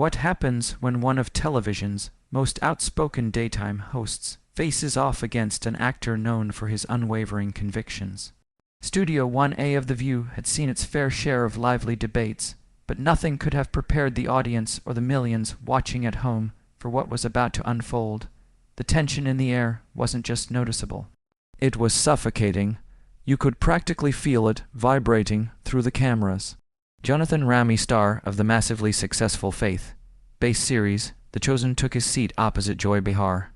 What happens when one of television's most outspoken daytime hosts faces off against an actor known for his unwavering convictions? Studio 1A of The View had seen its fair share of lively debates, but nothing could have prepared the audience or the millions watching at home for what was about to unfold. The tension in the air wasn't just noticeable. It was suffocating. You could practically feel it vibrating through the cameras. Jonathan Roumie, star of the massively successful faith-based series The Chosen, took his seat opposite Joy Behar,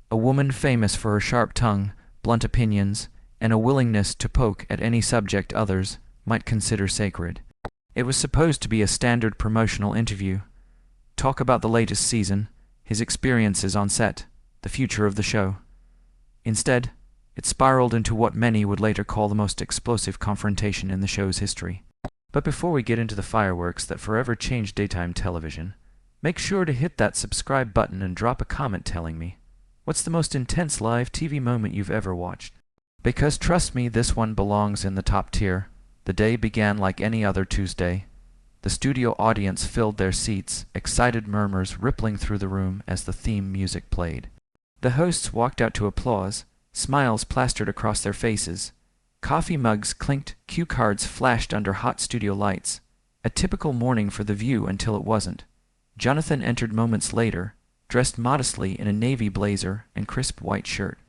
a woman famous for her sharp tongue, blunt opinions, and a willingness to poke at any subject others might consider sacred. It was supposed to be a standard promotional interview. Talk about the latest season, his experiences on set, the future of the show. Instead, it spiraled into what many would later call the most explosive confrontation in the show's history. But before we get into the fireworks that forever changed daytime television, make sure to hit that subscribe button and drop a comment telling me, what's the most intense live TV moment you've ever watched? Because trust me, this one belongs in the top tier. The day began like any other Tuesday. The studio audience filled their seats, excited murmurs rippling through the room as the theme music played. The hosts walked out to applause, smiles plastered across their faces. Coffee mugs clinked, cue cards flashed under hot studio lights. A typical morning for The View until it wasn't. Jonathan entered moments later, dressed modestly in a navy blazer and crisp white shirt.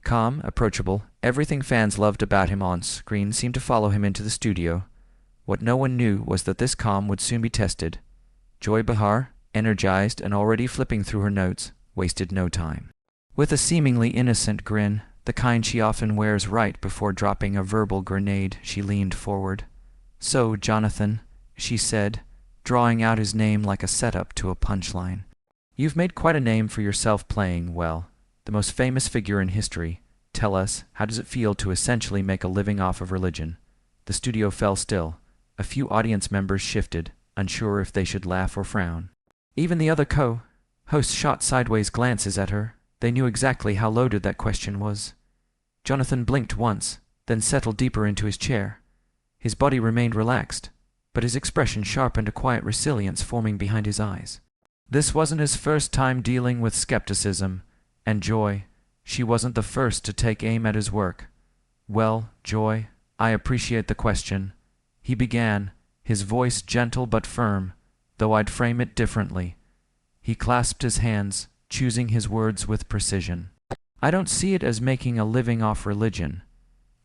Calm, approachable, everything fans loved about him on screen seemed to follow him into the studio. What no one knew was that this calm would soon be tested. Joy Behar, energized and already flipping through her notes, wasted no time. With a seemingly innocent grin, the kind she often wears right before dropping a verbal grenade, she leaned forward. "So, Jonathan," she said, drawing out his name like a setup to a punchline. "You've made quite a name for yourself playing, well, the most famous figure in history. Tell us, how does it feel to essentially make a living off of religion?" The studio fell still. A few audience members shifted, unsure if they should laugh or frown. Even the other hosts shot sideways glances at her. They knew exactly how loaded that question was. Jonathan blinked once, then settled deeper into his chair. His body remained relaxed, but his expression sharpened, a quiet resilience forming behind his eyes. This wasn't his first time dealing with skepticism, and Joy, she wasn't the first to take aim at his work. "Well, Joy, I appreciate the question," he began, his voice gentle but firm, though I'd frame it differently. He clasped his hands, choosing his words with precision. "I don't see it as making a living off religion.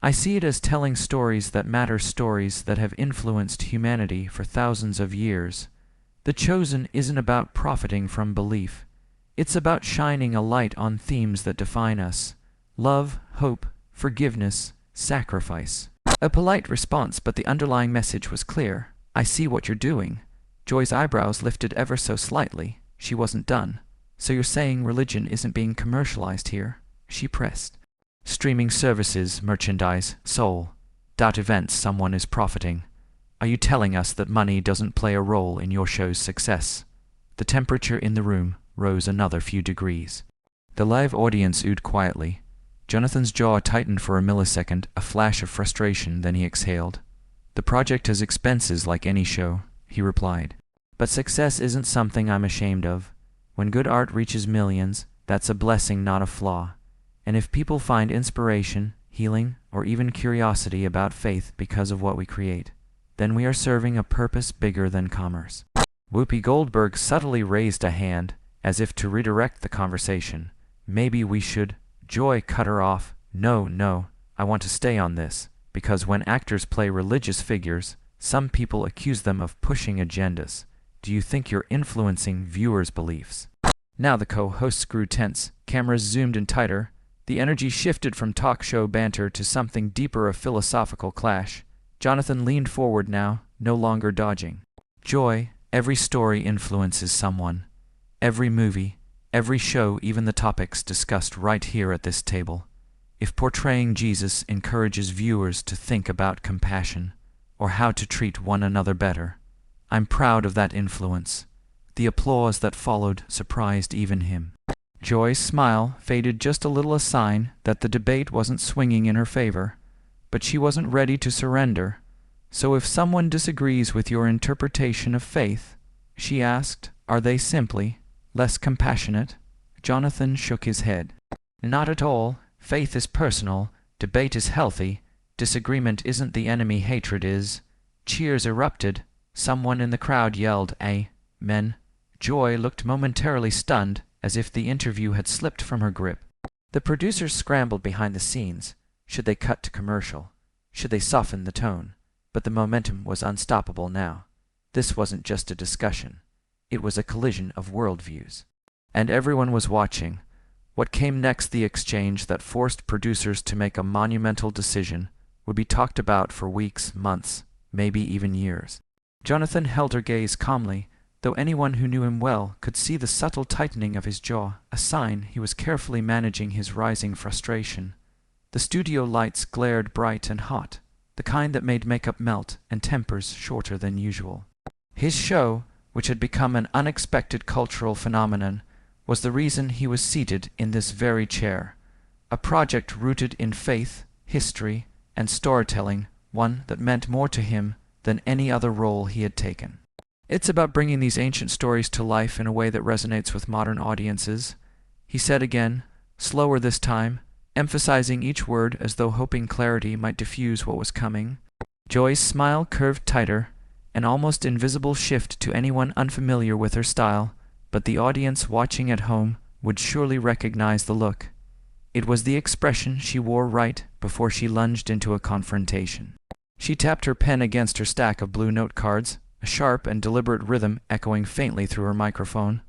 I see it as telling stories that matter, stories that have influenced humanity for thousands of years. The Chosen isn't about profiting from belief. It's about shining a light on themes that define us: love, hope, forgiveness, sacrifice." A polite response, but the underlying message was clear. "I see what you're doing." Joy's eyebrows lifted ever so slightly. She wasn't done. "So you're saying religion isn't being commercialized here?" she pressed. "Streaming services, merchandise, sold-out events, someone is profiting. Are you telling us that money doesn't play a role in your show's success?" The temperature in the room rose another few degrees. The live audience oohed quietly. Jonathan's jaw tightened for a millisecond, a flash of frustration, then he exhaled. "The project has expenses like any show," he replied. "But success isn't something I'm ashamed of. When good art reaches millions, that's a blessing, not a flaw. And if people find inspiration, healing, or even curiosity about faith because of what we create, then we are serving a purpose bigger than commerce." Whoopi Goldberg subtly raised a hand, as if to redirect the conversation. "Maybe we should—" Joy cut her off. No, I want to stay on this, because when actors play religious figures, some people accuse them of pushing agendas. Do you think you're influencing viewers' beliefs?" Now the co-hosts grew tense. Cameras zoomed in tighter. The energy shifted from talk show banter to something deeper, a philosophical clash. Jonathan leaned forward now, no longer dodging. "Joy, every story influences someone. Every movie, every show, even the topics discussed right here at this table. If portraying Jesus encourages viewers to think about compassion, or how to treat one another better, I'm proud of that influence." The applause that followed surprised even him. Joy's smile faded just a little, a sign that the debate wasn't swinging in her favor. But she wasn't ready to surrender. "So if someone disagrees with your interpretation of faith," she asked, Are they simply less compassionate? Jonathan shook his head. Not at all. Faith is personal. Debate is healthy. Disagreement isn't the enemy, hatred is. Cheers erupted. Someone in the crowd yelled, "Amen." Joy looked momentarily stunned, as if the interview had slipped from her grip. The producers scrambled behind the scenes. Should they cut to commercial? Should they soften the tone? But the momentum was unstoppable now. This wasn't just a discussion. It was a collision of worldviews. And everyone was watching. What came next, the exchange that forced producers to make a monumental decision, would be talked about for weeks, months, maybe even years. Jonathan held her gaze calmly, though anyone who knew him well could see the subtle tightening of his jaw, a sign he was carefully managing his rising frustration. The studio lights glared bright and hot, the kind that made makeup melt and tempers shorter than usual. His show, which had become an unexpected cultural phenomenon, was the reason he was seated in this very chair. A project rooted in faith, history, and storytelling, one that meant more to him than any other role he had taken. It's about bringing these ancient stories to life in a way that resonates with modern audiences, he said again, slower this time, emphasizing each word as though hoping clarity might diffuse what was coming. Joy's smile curved tighter, an almost invisible shift to anyone unfamiliar with her style, but the audience watching at home would surely recognize the look. It was the expression she wore right before she lunged into a confrontation. She tapped her pen against her stack of blue note cards, a sharp and deliberate rhythm echoing faintly through her microphone.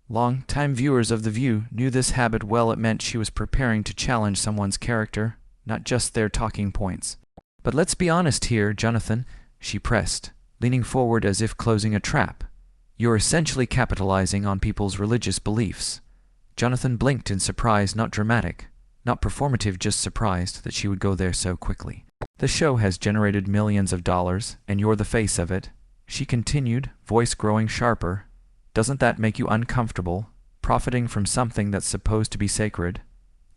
Long-time viewers of The View knew this habit well. It meant she was preparing to challenge someone's character, not just their talking points. But let's be honest here, Jonathan, she pressed, leaning forward as if closing a trap. You're essentially capitalizing on people's religious beliefs. Jonathan blinked in surprise, not dramatic, not performative, just surprised that she would go there so quickly. The show has generated millions of dollars, and you're the face of it, she continued, voice growing sharper. Doesn't that make you uncomfortable, profiting from something that's supposed to be sacred?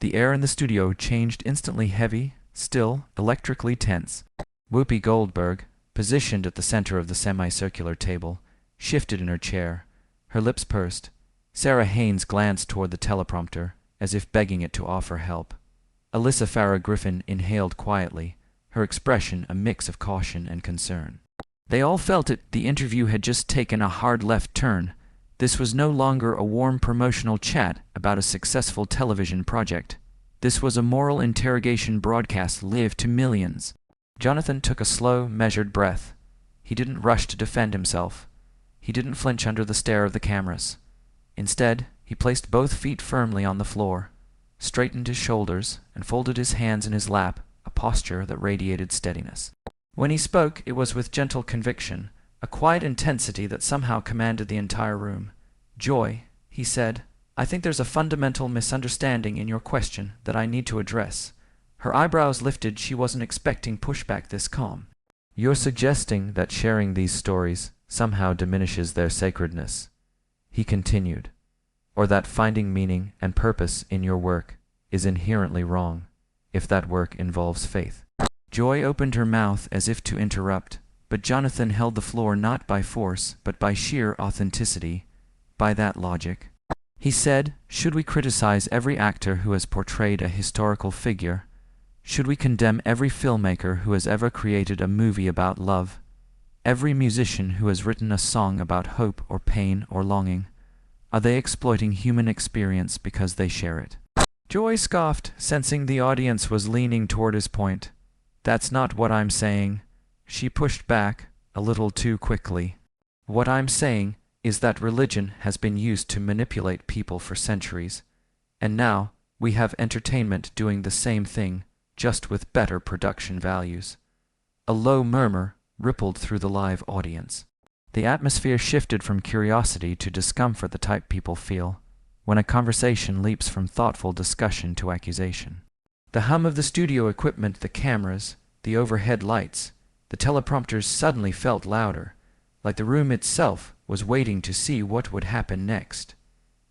The air in the studio changed instantly, heavy, still, electrically tense. Whoopi Goldberg, positioned at the center of the semicircular table, shifted in her chair. Her lips pursed. Sarah Haynes glanced toward the teleprompter, as if begging it to offer help. Alyssa Farah Griffin inhaled quietly, her expression a mix of caution and concern. They all felt it. The interview had just taken a hard left turn. This was no longer a warm promotional chat about a successful television project. This was a moral interrogation broadcast live to millions. Jonathan took a slow, measured breath. He didn't rush to defend himself. He didn't flinch under the stare of the cameras. Instead, he placed both feet firmly on the floor, straightened his shoulders, and folded his hands in his lap, a posture that radiated steadiness. When he spoke, it was with gentle conviction, a quiet intensity that somehow commanded the entire room. "Joy," he said, "I think there's a fundamental misunderstanding in your question that I need to address." Her eyebrows lifted. She wasn't expecting pushback this calm. "You're suggesting that sharing these stories somehow diminishes their sacredness," he continued, "or that finding meaning and purpose in your work is inherently wrong, if that work involves faith." Joy opened her mouth as if to interrupt, but Jonathan held the floor not by force, but by sheer authenticity, by that logic. He said, "Should we criticize every actor who has portrayed a historical figure? Should we condemn every filmmaker who has ever created a movie about love? Every musician who has written a song about hope or pain or longing? Are they exploiting human experience because they share it?" Joy scoffed, sensing the audience was leaning toward his point. "That's not what I'm saying." She pushed back, a little too quickly. "What I'm saying is that religion has been used to manipulate people for centuries, and now we have entertainment doing the same thing, just with better production values." A low murmur rippled through the live audience. The atmosphere shifted from curiosity to discomfort, the type people feel when a conversation leaps from thoughtful discussion to accusation. The hum of the studio equipment, the cameras, the overhead lights, the teleprompters suddenly felt louder, like the room itself was waiting to see what would happen next.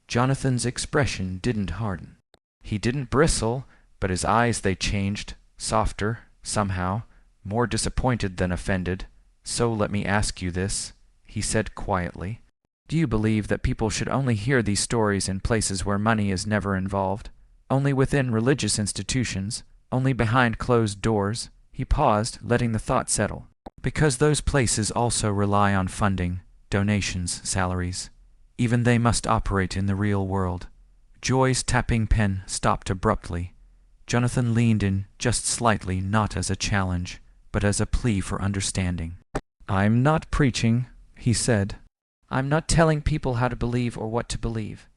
Jonathan's expression didn't harden. He didn't bristle, but his eyes, they changed, softer, somehow, more disappointed than offended. "So let me ask you this," he said quietly. Do you believe that people should only hear these stories in places where money is never involved? Only within religious institutions? Only behind closed doors? He paused, letting the thought settle. Because those places also rely on funding, donations, salaries. Even they must operate in the real world. Joy's tapping pen stopped abruptly. Jonathan leaned in just slightly, not as a challenge, but as a plea for understanding. "I'm not preaching," he said. "I'm not telling people how to believe or what to believe.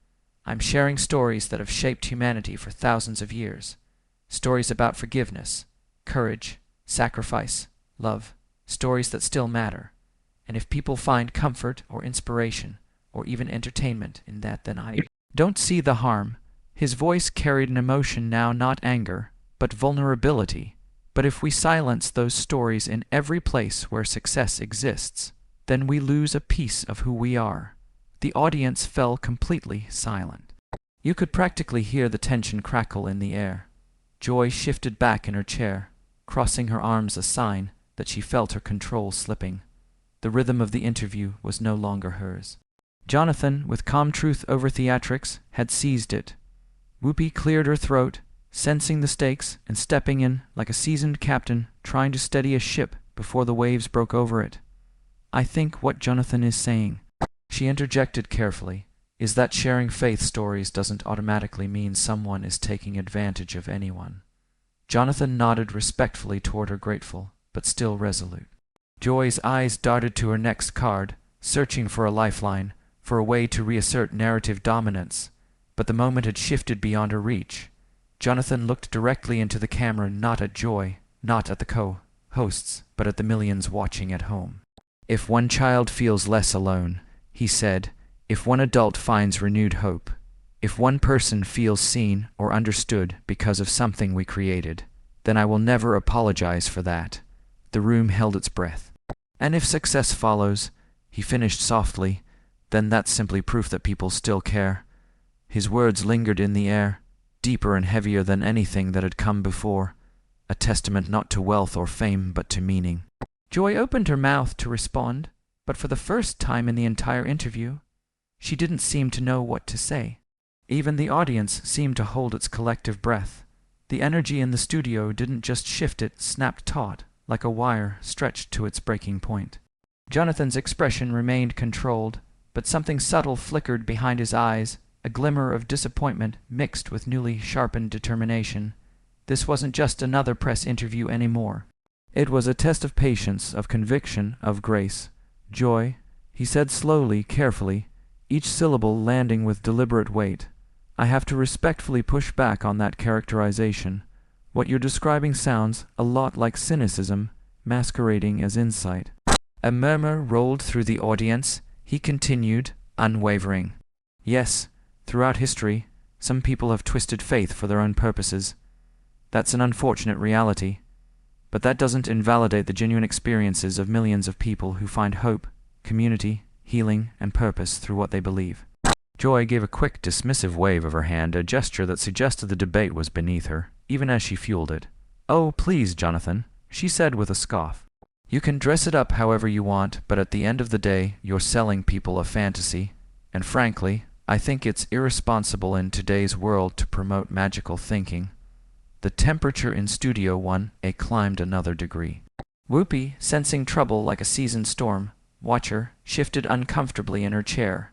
I'm sharing stories that have shaped humanity for thousands of years. Stories about forgiveness, courage, sacrifice, love. Stories that still matter. And if people find comfort or inspiration, or even entertainment in that, then I don't see the harm." His voice carried an emotion now, not anger, but vulnerability. "But if we silence those stories in every place where success exists, then we lose a piece of who we are." The audience fell completely silent. You could practically hear the tension crackle in the air. Joy shifted back in her chair, crossing her arms, a sign that she felt her control slipping. The rhythm of the interview was no longer hers. Jonathan, with calm truth over theatrics, had seized it. Whoopi cleared her throat, sensing the stakes and stepping in like a seasoned captain trying to steady a ship before the waves broke over it. "I think what Jonathan is saying," she interjected carefully, "is that sharing faith stories doesn't automatically mean someone is taking advantage of anyone." Jonathan nodded respectfully toward her, grateful, but still resolute. Joy's eyes darted to her next card, searching for a lifeline, for a way to reassert narrative dominance. But the moment had shifted beyond her reach. Jonathan looked directly into the camera, not at Joy, not at the co-hosts, but at the millions watching at home. "If one child feels less alone," he said, "if one adult finds renewed hope, if one person feels seen or understood because of something we created, then I will never apologize for that." The room held its breath. "And if success follows," he finished softly, "then that's simply proof that people still care." His words lingered in the air, deeper and heavier than anything that had come before, a testament not to wealth or fame, but to meaning. Joy opened her mouth to respond, but for the first time in the entire interview, she didn't seem to know what to say. Even the audience seemed to hold its collective breath. The energy in the studio didn't just shift, it snapped taut, like a wire stretched to its breaking point. Jonathan's expression remained controlled, but something subtle flickered behind his eyes, a glimmer of disappointment mixed with newly sharpened determination. This wasn't just another press interview anymore. It was a test of patience, of conviction, of grace. "Joy," he said slowly, carefully, each syllable landing with deliberate weight, "I have to respectfully push back on that characterization. What you're describing sounds a lot like cynicism, masquerading as insight." A murmur rolled through the audience. He continued, unwavering. "Yes, throughout history, some people have twisted faith for their own purposes. That's an unfortunate reality. But that doesn't invalidate the genuine experiences of millions of people who find hope, community, healing, and purpose through what they believe." Joy gave a quick, dismissive wave of her hand, a gesture that suggested the debate was beneath her, even as she fueled it. "Oh, please, Jonathan," she said with a scoff. "You can dress it up however you want, but at the end of the day, you're selling people a fantasy. And frankly, I think it's irresponsible in today's world to promote magical thinking." The temperature in Studio 1A climbed another degree. Whoopi, sensing trouble like a seasoned storm watcher, shifted uncomfortably in her chair.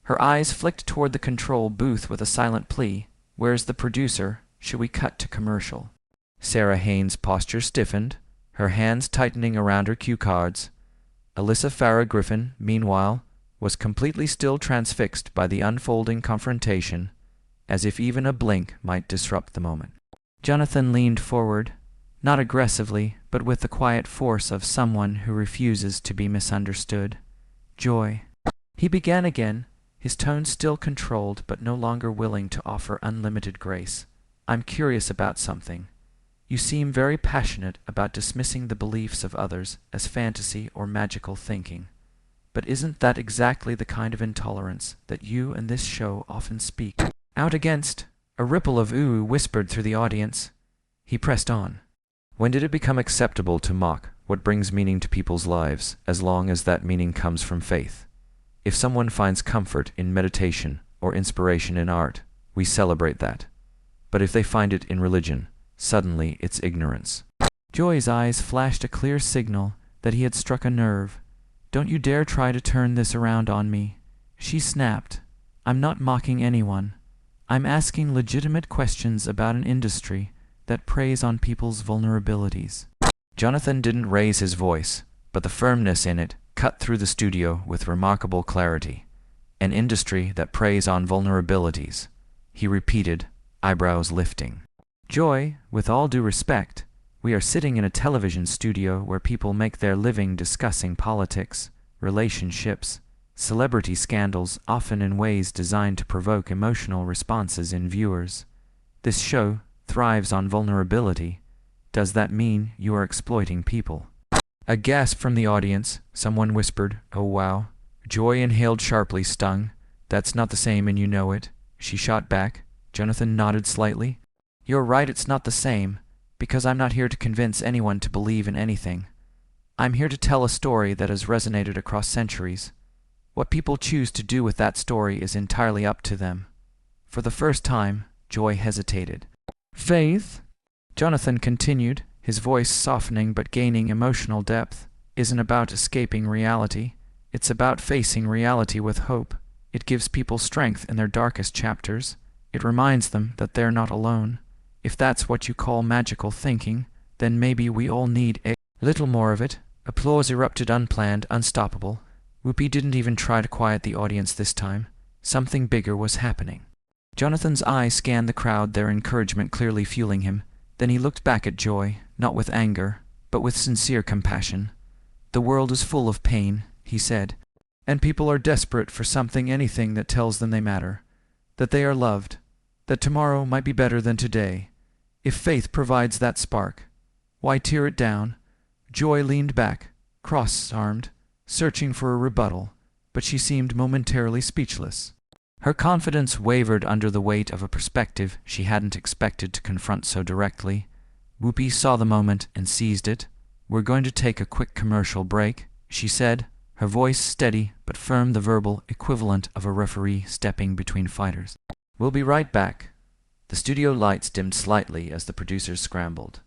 Her eyes flicked toward the control booth with a silent plea. "Where's the producer? Should we cut to commercial?" Sarah Haynes' posture stiffened, her hands tightening around her cue cards. Alyssa Farah Griffin, meanwhile, was completely still, transfixed by the unfolding confrontation, as if even a blink might disrupt the moment. Jonathan leaned forward, not aggressively, but with the quiet force of someone who refuses to be misunderstood. "Joy," he began again, his tone still controlled but no longer willing to offer unlimited grace. "I'm curious about something. You seem very passionate about dismissing the beliefs of others as fantasy or magical thinking. But isn't that exactly the kind of intolerance that you and this show often speak out against?" A ripple of ooh whispered through the audience. He pressed on. "When did it become acceptable to mock what brings meaning to people's lives, as long as that meaning comes from faith? If someone finds comfort in meditation or inspiration in art, we celebrate that. But if they find it in religion, suddenly it's ignorance. Joy's eyes flashed a clear signal that he had struck a nerve. "Don't you dare try to turn this around on me," she snapped. "I'm not mocking anyone. I'm asking legitimate questions about an industry that preys on people's vulnerabilities." Jonathan didn't raise his voice, but the firmness in it cut through the studio with remarkable clarity. "An industry that preys on vulnerabilities," he repeated, eyebrows lifting. "Joy, with all due respect, we are sitting in a television studio where people make their living discussing politics, relationships, celebrity scandals, often in ways designed to provoke emotional responses in viewers. This show thrives on vulnerability. Does that mean you are exploiting people?" A gasp from the audience. Someone whispered, "Oh wow." Joy inhaled sharply, stung. "That's not the same and you know it," she shot back. Jonathan nodded slightly. "You're right, it's not the same, because I'm not here to convince anyone to believe in anything. I'm here to tell a story that has resonated across centuries. What people choose to do with that story is entirely up to them." For the first time, Joy hesitated. "Faith," Jonathan continued, his voice softening but gaining emotional depth, "isn't about escaping reality. It's about facing reality with hope. It gives people strength in their darkest chapters. It reminds them that they're not alone. If that's what you call magical thinking, then maybe we all need a little more of it." Applause erupted, unplanned, unstoppable. Whoopi didn't even try to quiet the audience this time. Something bigger was happening. Jonathan's eyes scanned the crowd, their encouragement clearly fueling him. Then he looked back at Joy, not with anger, but with sincere compassion. "The world is full of pain," he said, "and people are desperate for something, anything that tells them they matter, that they are loved, that tomorrow might be better than today. If faith provides that spark, why tear it down?" Joy leaned back, cross-armed, searching for a rebuttal, but she seemed momentarily speechless. Her confidence wavered under the weight of a perspective she hadn't expected to confront so directly. Whoopi saw the moment and seized it. "We're going to take a quick commercial break," she said, her voice steady but firm, the verbal equivalent of a referee stepping between fighters. "We'll be right back." The studio lights dimmed slightly as the producers scrambled.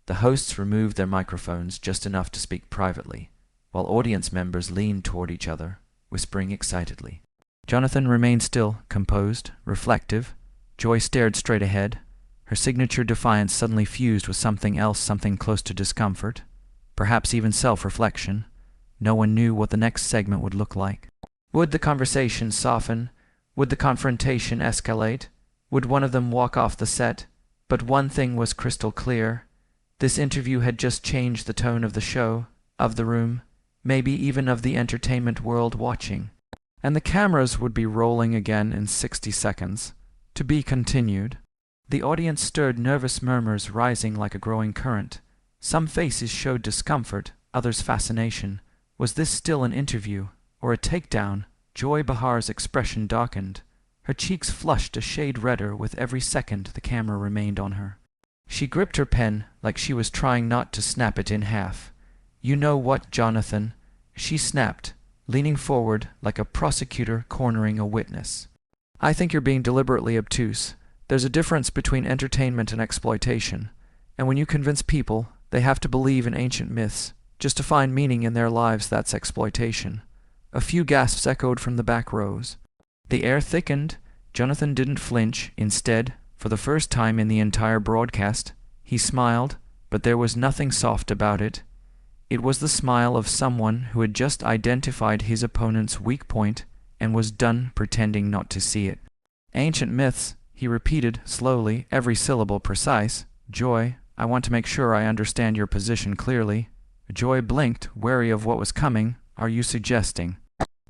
The hosts removed their microphones just enough to speak privately, while audience members leaned toward each other, whispering excitedly. Jonathan remained still, composed, reflective. Joy stared straight ahead, her signature defiance suddenly fused with something else, something close to discomfort, perhaps even self-reflection. No one knew what the next segment would look like. Would the conversation soften? Would the confrontation escalate? Would one of them walk off the set? But one thing was crystal clear. This interview had just changed the tone of the show, of the room, maybe even of the entertainment world watching. And the cameras would be rolling again in 60 seconds. To be continued. The audience stirred, nervous murmurs rising like a growing current. Some faces showed discomfort, others fascination. Was this still an interview, or a takedown? Joy Behar's expression darkened. Her cheeks flushed a shade redder with every second the camera remained on her. She gripped her pen like she was trying not to snap it in half. "You know what, Jonathan?" she snapped, leaning forward like a prosecutor cornering a witness. "I think you're being deliberately obtuse. There's a difference between entertainment and exploitation, and when you convince people they have to believe in ancient myths just to find meaning in their lives, that's exploitation." A few gasps echoed from the back rows. The air thickened. Jonathan didn't flinch. Instead, for the first time in the entire broadcast, he smiled, but there was nothing soft about it. It was the smile of someone who had just identified his opponent's weak point and was done pretending not to see it. "Ancient myths," he repeated slowly, every syllable precise. "Joy, I want to make sure I understand your position clearly." Joy blinked, wary of what was coming. "Are you suggesting,"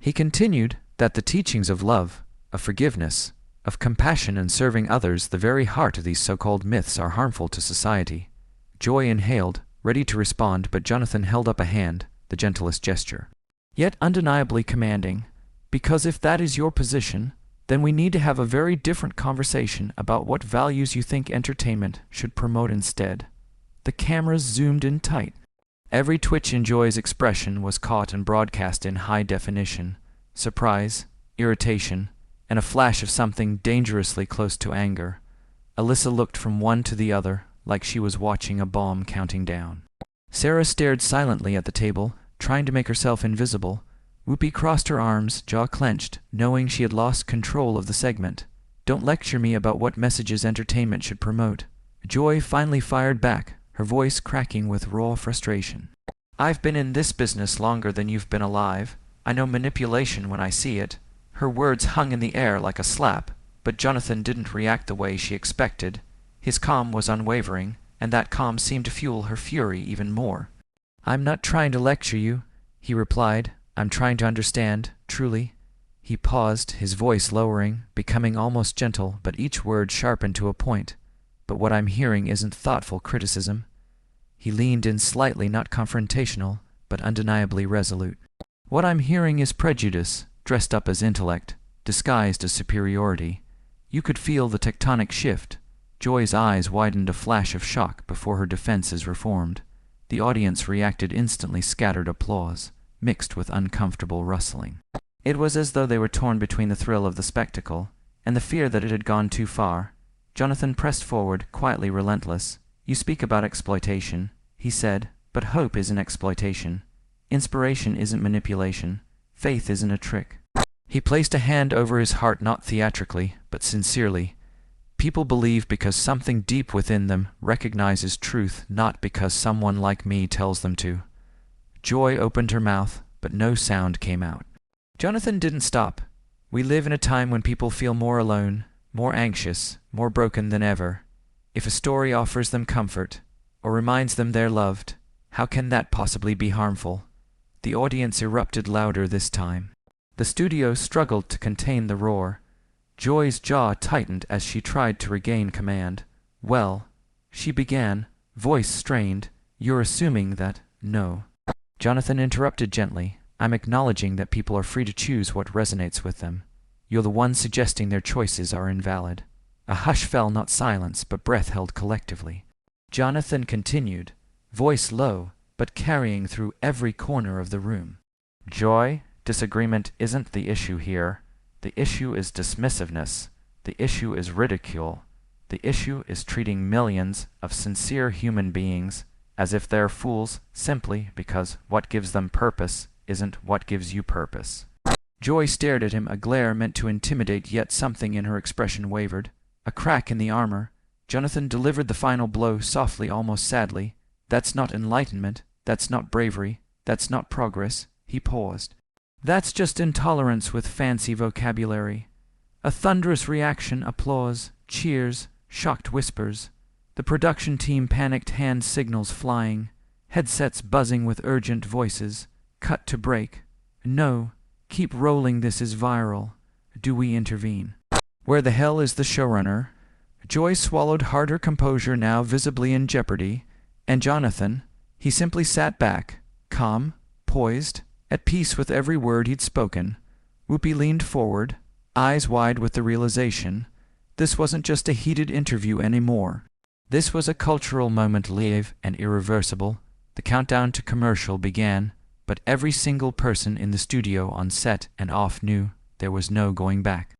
he continued, "that the teachings of love, of forgiveness, of compassion and serving others, the very heart of these so-called myths, are harmful to society?" Joy inhaled, ready to respond, but Jonathan held up a hand, the gentlest gesture, yet undeniably commanding. "Because if that is your position, then we need to have a very different conversation about what values you think entertainment should promote instead." The cameras zoomed in tight. Every twitch in Joy's expression was caught and broadcast in high definition. surprise, irritation, and a flash of something dangerously close to anger. Alyssa looked from one to the other, like she was watching a bomb counting down. Sarah stared silently at the table, trying to make herself invisible. Whoopi crossed her arms, jaw clenched, knowing she had lost control of the segment. Don't lecture me about what messages entertainment should promote. Joy finally fired back, her voice cracking with raw frustration. I've been in this business longer than you've been alive. I know manipulation when I see it. Her words hung in the air like a slap, but Jonathan didn't react the way she expected. His calm was unwavering, and that calm seemed to fuel her fury even more. I'm not trying to lecture you, he replied. I'm trying to understand, truly. He paused, his voice lowering, becoming almost gentle, but each word sharpened to a point. But what I'm hearing isn't thoughtful criticism. He leaned in slightly, not confrontational, but undeniably resolute. What I'm hearing is prejudice, dressed up as intellect, disguised as superiority. You could feel the tectonic shift. Joy's eyes widened a flash of shock before her defenses reformed. The audience reacted instantly, scattered applause, mixed with uncomfortable rustling. It was as though they were torn between the thrill of the spectacle and the fear that it had gone too far. Jonathan pressed forward, quietly relentless. You speak about exploitation, he said, but hope isn't exploitation. Inspiration isn't manipulation. Faith isn't a trick. He placed a hand over his heart, not theatrically, but sincerely. People believe because something deep within them recognizes truth, not because someone like me tells them to. Joy opened her mouth, but no sound came out. Jonathan didn't stop. We live in a time when people feel more alone, more anxious, more broken than ever. If a story offers them comfort, or reminds them they're loved, how can that possibly be harmful? The audience erupted louder this time. The studio struggled to contain the roar. Joy's jaw tightened as she tried to regain command. Well, she began, voice strained, you're assuming that, no. Jonathan interrupted gently. I'm acknowledging that people are free to choose what resonates with them. You're the one suggesting their choices are invalid. A hush fell, not silence, but breath held collectively. Jonathan continued, voice low, but carrying through every corner of the room. Joy, disagreement isn't the issue here. The issue is dismissiveness. The issue is ridicule. The issue is treating millions of sincere human beings as if they're fools simply because what gives them purpose isn't what gives you purpose. Joy stared at him, a glare meant to intimidate, yet something in her expression wavered. A crack in the armor. Jonathan delivered the final blow softly, almost sadly. That's not enlightenment. That's not bravery. That's not progress. He paused. That's just intolerance with fancy vocabulary. A thunderous reaction, applause, cheers, shocked whispers. The production team panicked, hand signals flying, headsets buzzing with urgent voices. Cut to break. No. Keep rolling, this is viral. Do we intervene? Where the hell is the showrunner? Joy swallowed hard, her composure now visibly in jeopardy. And Jonathan? He simply sat back, calm, poised, at peace with every word he'd spoken. Whoopi leaned forward, eyes wide with the realization. This wasn't just a heated interview anymore. This was a cultural moment, live and irreversible. The countdown to commercial began, but every single person in the studio, on set and off, knew there was no going back.